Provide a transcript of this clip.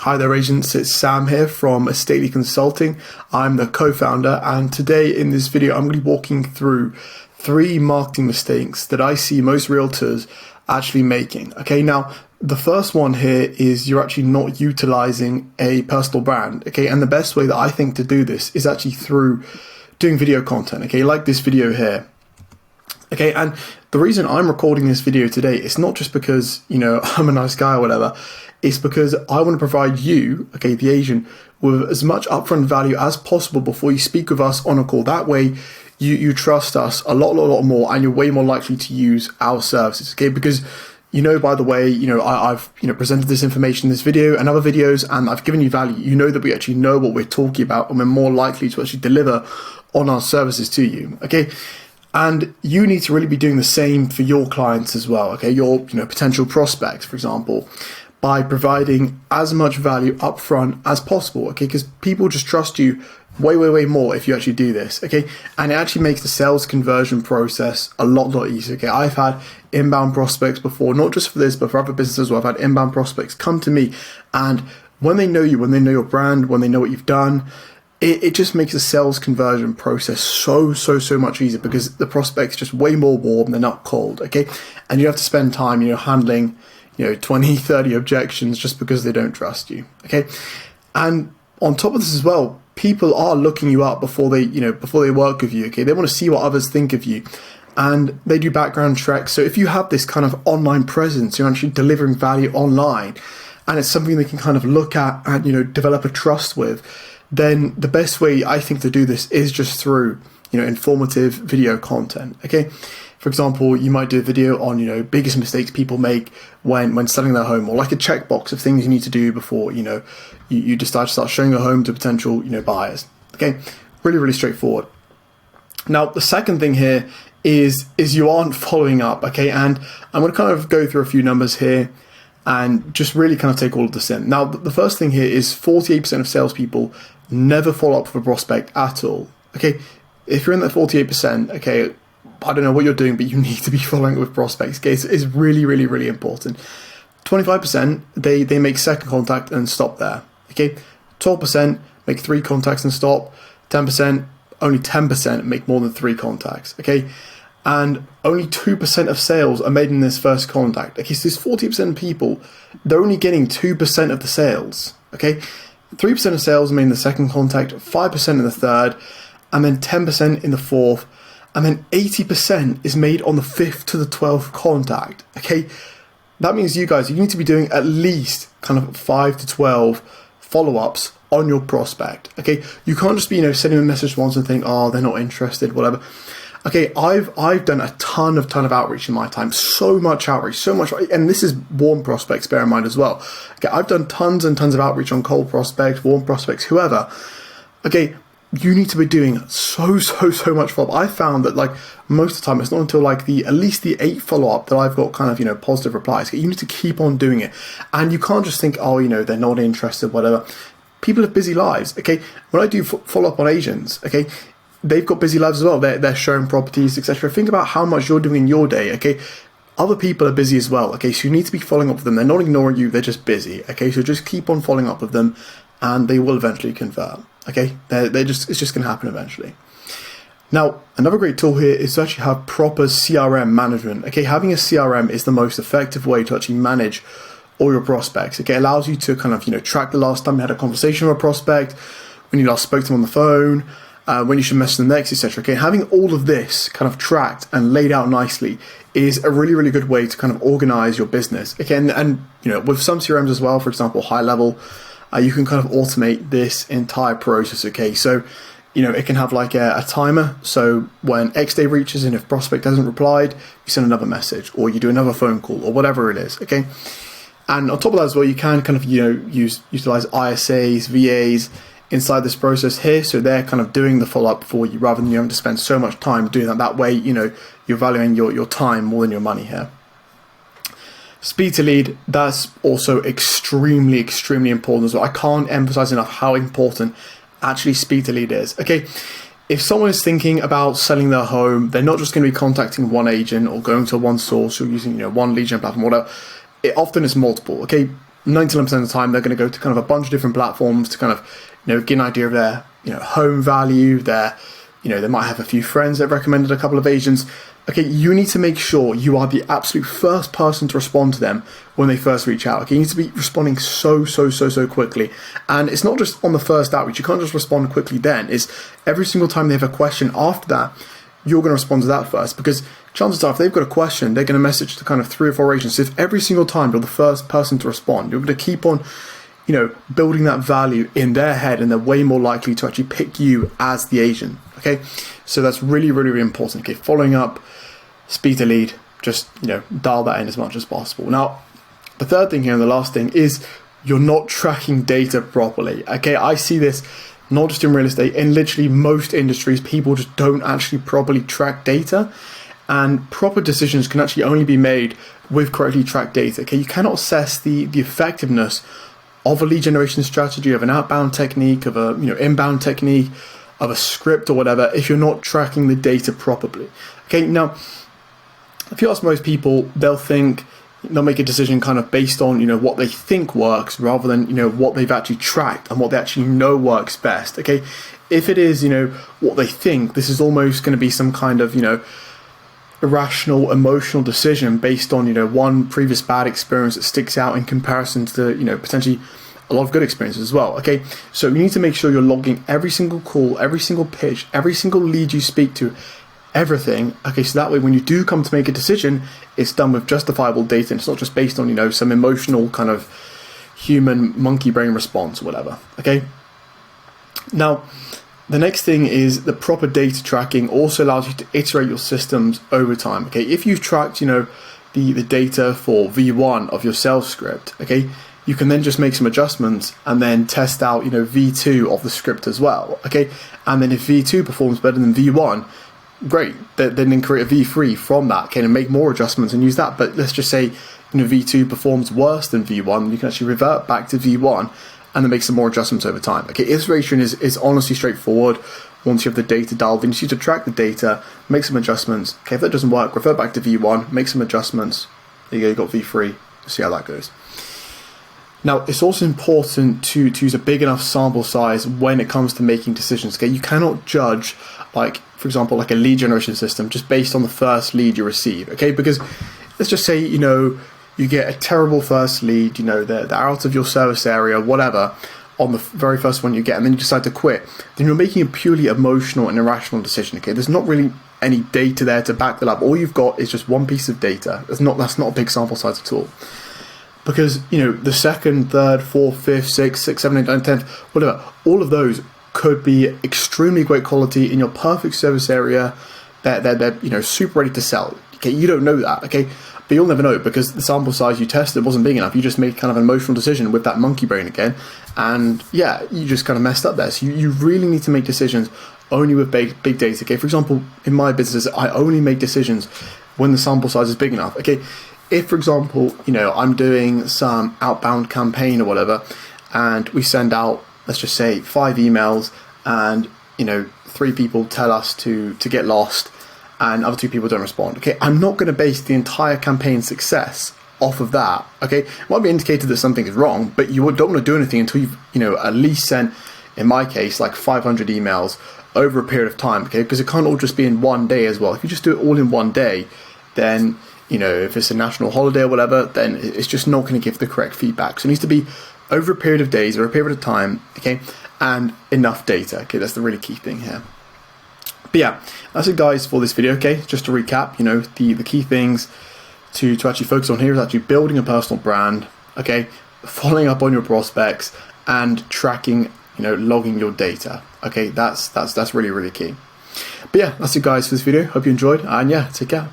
Hi there agents, it's Sam here from Estately Consulting. I'm the co-founder, and today in this video I'm going to be walking through 3 marketing mistakes that I see most realtors actually making. Okay, now the first one here is you're actually not utilizing a personal brand. Okay, and the best way that I think to do this is actually through doing video content. Okay, like this video here. Okay, and the reason I'm recording this video today is not just because, I'm a nice guy or whatever. It's because I want to provide you, okay, the agent, with as much upfront value as possible before you speak with us on a call. That way, you trust us a lot more, and you're way more likely to use our services, okay? Because, by the way, I've presented this information in this video and other videos, and I've given you value. You know that we actually know what we're talking about, and we're more likely to actually deliver on our services to you, okay? And you need to really be doing the same for your clients as well, okay? Your potential prospects, for example, by providing as much value upfront as possible, okay? Because people just trust you way more if you actually do this, okay? And it actually makes the sales conversion process a lot easier, okay? I've had inbound prospects before, not just for this, but for other businesses as well. I've had inbound prospects come to me, and when they know you, when they know your brand, when they know what you've done, it just makes the sales conversion process so much easier, because the prospect's just way more warm, they're not cold, okay? And you have to spend time, handling 20, 30 objections just because they don't trust you, okay? And on top of this as well, people are looking you up before they work with you, okay? They want to see what others think of you, and they do background checks. So if you have this kind of online presence, you're actually delivering value online, and it's something they can kind of look at and, develop a trust with, then the best way I think to do this is just through, informative video content, okay? For example, you might do a video on, biggest mistakes people make when selling their home, or like a checkbox of things you need to do before, you decide to start showing your home to potential, buyers. Okay, really straightforward. Now, the second thing here is you aren't following up, okay? And I'm going to kind of go through a few numbers here and just really kind of take all of this in. Now, the first thing here is 48% of salespeople never follow up with a prospect at all, okay? If you're in that 48%, okay, I don't know what you're doing, but you need to be following up with prospects. Okay, it's really important. 25%, they make second contact and stop there. Okay, 12% make 3 contacts and stop. 10%, only 10% make more than 3 contacts. Okay, and only 2% of sales are made in this first contact. Okay, so this 40% of people, they're only getting 2% of the sales. Okay, 3% of sales are made in the second contact, 5% in the third, and then 10% in the fourth. And then 80% is made on the 5th to the 12th contact, okay? That means you need to be doing at least kind of 5 to 12 follow-ups on your prospect, okay? You can't just be, sending a message once and think, oh, they're not interested, whatever. Okay, I've done a ton of outreach in my time, so much outreach, and this is warm prospects, bear in mind as well. Okay, I've done tons and tons of outreach on cold prospects, warm prospects, whoever. Okay, you need to be doing so much follow-up. I found that most of the time, it's not until at least the 8th follow-up that I've got kind of, positive replies. You need to keep on doing it. And you can't just think, oh, they're not interested, whatever. People have busy lives, okay? When I do follow-up on agents, okay, they've got busy lives as well. They're showing properties, etc. Think about how much you're doing in your day, okay? Other people are busy as well, okay? So you need to be following up with them. They're not ignoring you, they're just busy, okay? So just keep on following up with them, and they will eventually convert. Okay, it's just going to happen eventually. Now, another great tool here is to actually have proper CRM management. Okay, having a CRM is the most effective way to actually manage all your prospects. Okay, it allows you to kind of track the last time you had a conversation with a prospect, when you last spoke to them on the phone, when you should message them next, etc. Okay, having all of this kind of tracked and laid out nicely is a really good way to kind of organize your business. Okay, and with some CRMs as well, for example, High Level. You can kind of automate this entire process, okay? So, it can have a timer. So when X day reaches and if prospect hasn't replied, you send another message or you do another phone call or whatever it is, okay? And on top of that as well, you can kind of, utilize ISAs, VAs inside this process here. So they're kind of doing the follow-up for you rather than you having to spend so much time doing that. That way, you're valuing your time more than your money here. Speed to lead, that's also extremely important as well. I can't emphasize enough how important actually speed to lead is. Okay, if someone is thinking about selling their home, they're not just going to be contacting one agent or going to one source or using one lead gen platform, whatever. It often is multiple. Okay, 99% of the time they're going to go to kind of a bunch of different platforms to kind of, get an idea of their, home value, their, they might have a few friends that recommended a couple of agents. Okay, you need to make sure you are the absolute first person to respond to them when they first reach out. Okay, you need to be responding so quickly. And it's not just on the first outreach. You can't just respond quickly then. It's every single time they have a question after that, you're going to respond to that first, because chances are if they've got a question, they're going to message to kind of 3 or 4 agents. If every single time you're the first person to respond, you're going to keep on, building that value in their head, and they're way more likely to actually pick you as the agent. Okay, so that's really important. Okay, following up, speed to lead, just dial that in as much as possible. Now, the third thing here and the last thing is you're not tracking data properly. Okay, I see this not just in real estate, in literally most industries, people just don't actually properly track data, and proper decisions can actually only be made with correctly tracked data. Okay, you cannot assess the effectiveness of a lead generation strategy, of an outbound technique, of a inbound technique, of a script or whatever, if you're not tracking the data properly. Okay, now if you ask most people, they'll make a decision kind of based on what they think works, rather than what they've actually tracked and what they actually know works best. Okay, if it is what they think, this is almost going to be some kind of irrational emotional decision based on one previous bad experience that sticks out in comparison to potentially a lot of good experiences as well. Okay, so you need to make sure you're logging every single call, every single pitch, every single lead you speak to, everything. Okay, so that way when you do come to make a decision, it's done with justifiable data, and it's not just based on some emotional kind of human monkey brain response or whatever. Okay, now the next thing is the proper data tracking also allows you to iterate your systems over time. Okay, if you've tracked the data for V1 of your sales script, okay, you can then just make some adjustments and then test out V2 of the script as well. Okay, and then if V2 performs better than V1, great, then create a V3 from that, okay, and make more adjustments and use that. But let's just say V2 performs worse than V1, you can actually revert back to V1 and then make some more adjustments over time. Okay, iteration is honestly straightforward. Once you have the data dialed in, you need to track the data, make some adjustments. Okay, if that doesn't work, revert back to V1, make some adjustments. There you go, you got V3. See how that goes. Now, it's also important to use a big enough sample size when it comes to making decisions. Okay, you cannot judge, like, for example, like a lead generation system just based on the first lead you receive. Okay, because let's just say you get a terrible first lead, they're out of your service area, whatever, on the very first one you get, and then you decide to quit. Then you're making a purely emotional and irrational decision. Okay, there's not really any data there to back that up. All you've got is just one piece of data. That's not a big sample size at all. Because the second, third, fourth, fifth, sixth, 7, 8, 9, 10, whatever, all of those could be extremely great quality in your perfect service area. They're super ready to sell. Okay, you don't know that. Okay, but you'll never know because the sample size you tested wasn't big enough. You just made kind of an emotional decision with that monkey brain again, and yeah, you just kind of messed up there. So you really need to make decisions only with big data. Okay, for example, in my business, I only make decisions when the sample size is big enough. Okay. If, for example, I'm doing some outbound campaign or whatever, and we send out, let's just say, 5 emails, and 3 people tell us to get lost, and other 2 people don't respond. Okay, I'm not going to base the entire campaign's success off of that. Okay, it might be indicated that something is wrong, but you don't want to do anything until you've at least sent, in my case, like 500 emails over a period of time. Okay, because it can't all just be in one day as well. If you just do it all in one day, then if it's a national holiday or whatever, then it's just not going to give the correct feedback. So it needs to be over a period of days or a period of time, okay, and enough data. Okay, that's the really key thing here. But yeah, that's it, guys, for this video. Okay, just to recap, the key things to actually focus on here is actually building a personal brand, okay, following up on your prospects, and tracking, logging your data. Okay, that's really key. But yeah, that's it, guys, for this video. Hope you enjoyed, and yeah, take care.